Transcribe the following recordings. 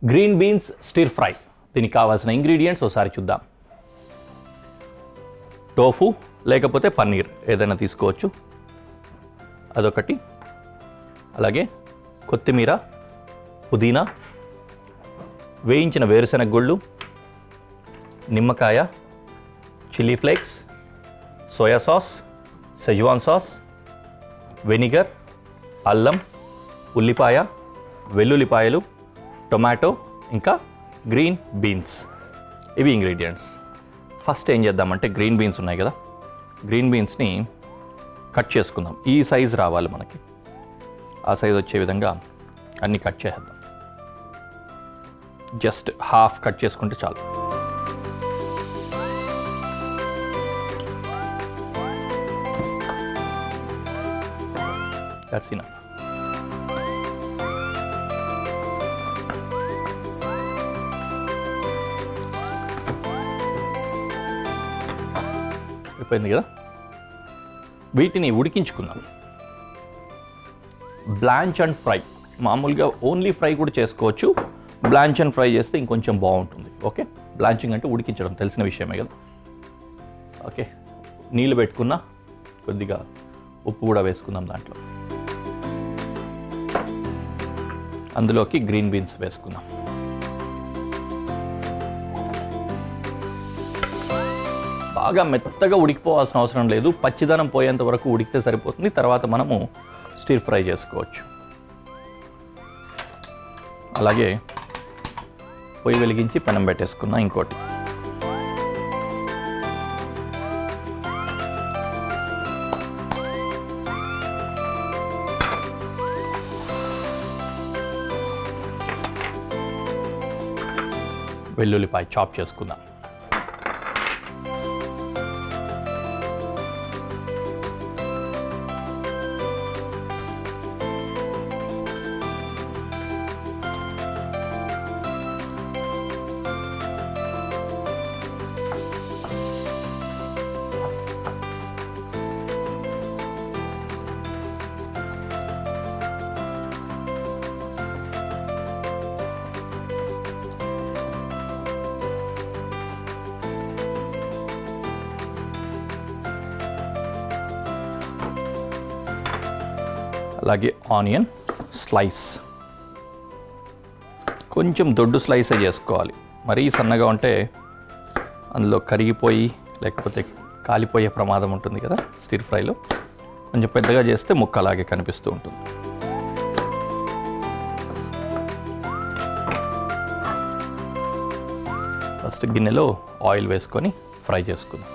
Green beans stir fry. దీనికి కావాల్సిన ingredients ఒకసారి చూద్దాం. టోఫు లేకపోతే పన్నీర్ ఏదైనా తీసుకోవచ్చు, అదొకటి. అలాగే కొత్తిమీర, పుదీనా, వేయించిన వేరుశనగ గుళ్ళు, నిమ్మకాయ, chilli flakes, soya sauce, Schezwan sauce, vinegar, అల్లం, ఉల్లిపాయ, వెల్లుల్లిపాయలు, టొమాటో, ఇంకా గ్రీన్ బీన్స్. ఇవి ఇంగ్రీడియంట్స్. ఫస్ట్ ఏం చేద్దామంటే గ్రీన్ బీన్స్ ఉన్నాయి కదా, గ్రీన్ బీన్స్ని కట్ చేసుకుందాం. ఈ సైజ్ రావాలి మనకి, ఆ సైజ్ వచ్చే విధంగా అన్నీ కట్ చేద్దాం. జస్ట్ హాఫ్ కట్ చేసుకుంటే చాలు. That's enough. అయిపోయింది కదా. వీటిని ఉడికించుకుందాం. బ్లాంచ్ అండ్ ఫ్రై, మామూలుగా ఓన్లీ ఫ్రై కూడా చేసుకోవచ్చు. బ్లాంచ్ అండ్ ఫ్రై చేస్తే ఇంకొంచెం బాగుంటుంది. ఓకే, బ్లాంచింగ్ అంటే ఉడికించడం, తెలిసిన విషయమే కదా. ఓకే, నీళ్ళు పెట్టుకున్న, కొద్దిగా ఉప్పు కూడా వేసుకుందాం దాంట్లో. అందులోకి గ్రీన్ బీన్స్ వేసుకుందాం. బాగా మెత్తగా ఉడికిపోవాల్సిన అవసరం లేదు, పచ్చిదనం పోయేంత వరకు ఉడికితే సరిపోతుంది. తర్వాత మనము స్టిర్ ఫ్రై చేసుకోవచ్చు. అలాగే పొయ్యి వెలిగించి పెనం పెట్టేసుకున్నా. ఇంకోటి వెల్లుల్లిపాయ చాప్ చేసుకుందాం. అలాగే ఆనియన్ స్లైస్, కొంచెం దొడ్డు స్లైసే చేసుకోవాలి. మరీ సన్నగా ఉంటే అందులో కరిగిపోయి లేకపోతే కాలిపోయే ప్రమాదం ఉంటుంది కదా స్టిర్ ఫ్రైలో. కొంచెం పెద్దగా చేస్తే ముక్క అలాగే కనిపిస్తూ ఉంటుంది. ఫస్ట్ గిన్నెలో ఆయిల్ వేసుకొని ఫ్రై చేసుకుందాం.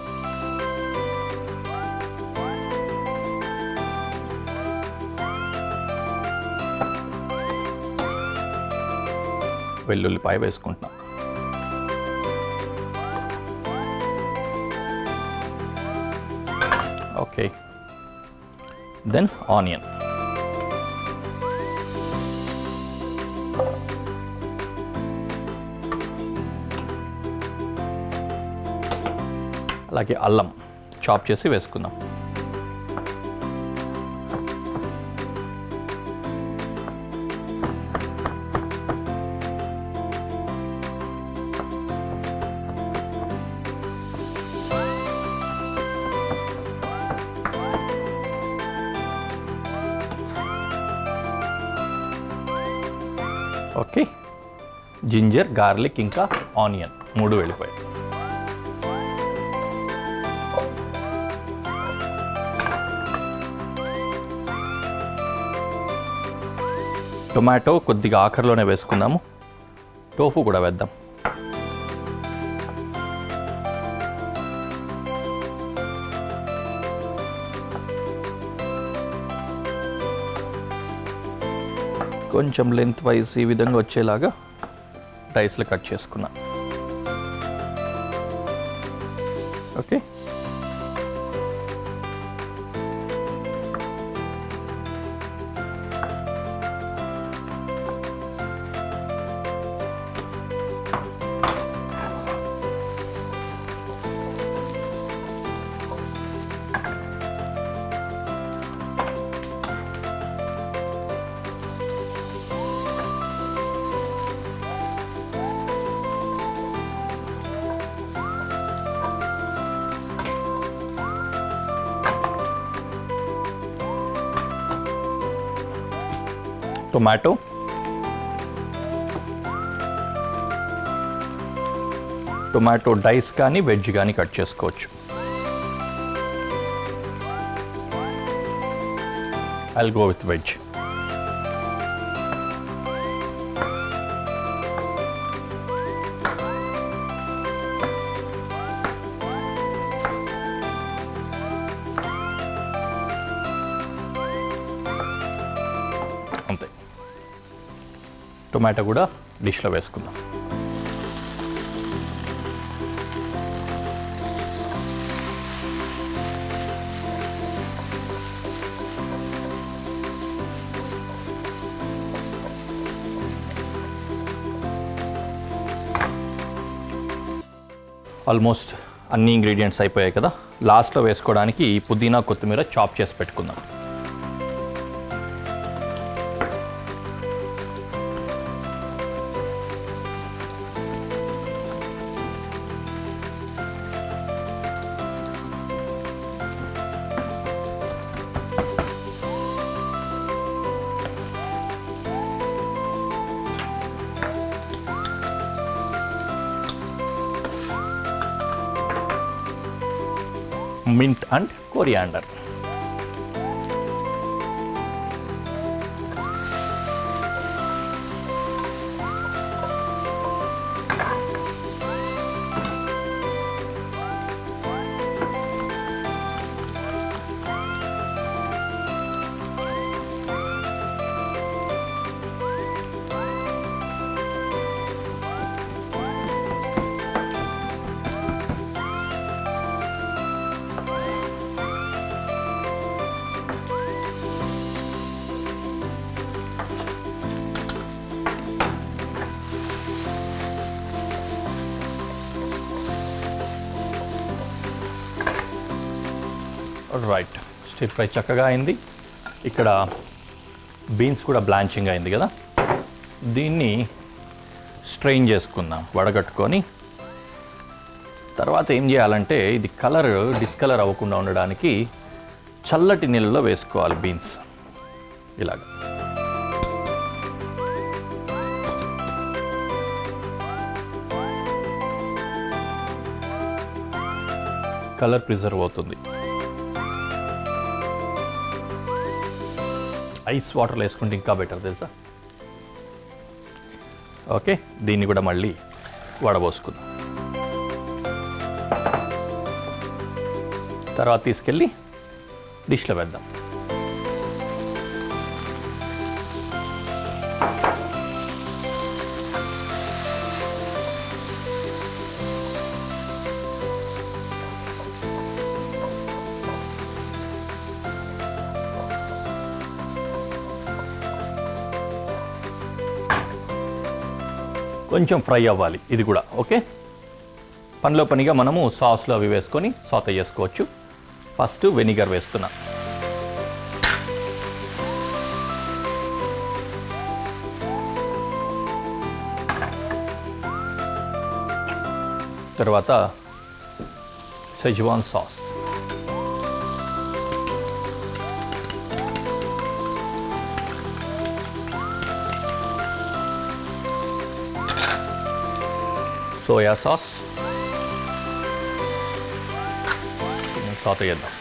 వెల్లుల్లిపాయ వేసుకుంటున్నాం. Okay, then onion. అలాగే అల్లం చాప్ చేసి వేసుకుందాం. ఓకే, జింజర్, గార్లిక్, ఇంకా ఆనియన్ 3 వెళ్ళిపోయాయి. టొమాటో కొద్దిగా ఆఖరిలోనే వేసుకుందాము. టోఫు కూడా వేద్దాం. కొంచెం లెంత్ వైజ్ ఈ విధంగా వచ్చేలాగా డైస్లు కట్ చేసుకున్నా. ఓకే, టొమాటో, టొమాటో డైస్ కానీ వెజ్ కానీ కట్ చేసుకోవచ్చు. I'll go with veg. అంతే. టొమాటో కూడా డిష్లో వేసుకుందాం. ఆల్మోస్ట్ అన్ని ఇంగ్రీడియంట్స్ అయిపోయాయి కదా. లాస్ట్లో వేసుకోవడానికి పుదీనా కొత్తిమీర చాప్ చేసి పెట్టుకుందాం. Mint and coriander. Right, stir fry చక్కగా అయింది. ఇక్కడ బీన్స్ కూడా బ్లాంచింగ్ అయింది కదా. దీన్ని స్ట్రెయిన్ చేసుకుందాం వడగట్టుకొని. తర్వాత ఏం చేయాలంటే ఇది కలర్ డిస్కలర్ అవ్వకుండా ఉండడానికి చల్లటి నీళ్ళలో వేసుకోవాలి బీన్స్ ఇలాగ. కలర్ ప్రిజర్వ్ అవుతుంది. ఐస్ వాటర్లో వేసుకుంటే ఇంకా బెటర్ తెలుసా. ఓకే, దీన్ని కూడా మళ్ళీ వడబోసుకుందాం. తర్వాత తీసుకెళ్ళి డిష్లో వేద్దాం. కొంచెం ఫ్రై అవ్వాలి ఇది కూడా. ఓకే, పనిలో పనిగా మనము సాస్లో అవి వేసుకొని సాతే చేసుకోవచ్చు. ఫస్ట్ వెనిగర్ వేస్తున్నా. తర్వాత schezwan sauce, soy sauce, saute చేద్దాం.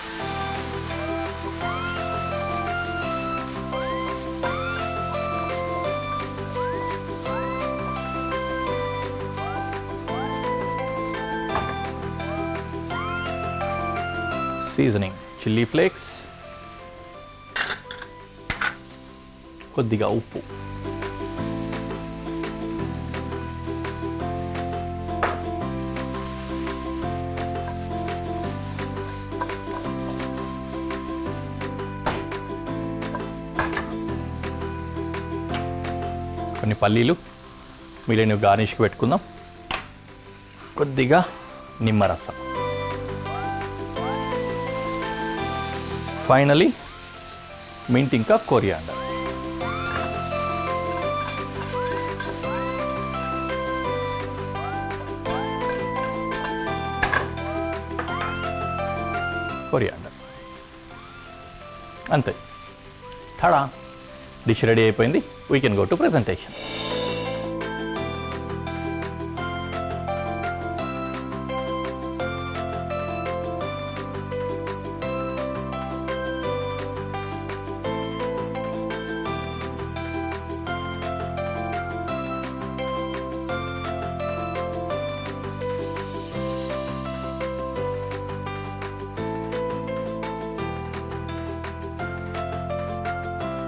సీజనింగ్ చిల్లీ ఫ్లేక్స్, కొద్దిగా ఉప్పు, కొన్ని పల్లీలు మిగిలిన గార్నిష్కి పెట్టుకుందాం. కొద్దిగా నిమ్మరసం. ఫైనలీ మింట్ ఇంకా కొరియాండర్. కొరియాండర్ అంతే. థడా, డిష్ రెడీ అయిపోయింది. we can go to presentation.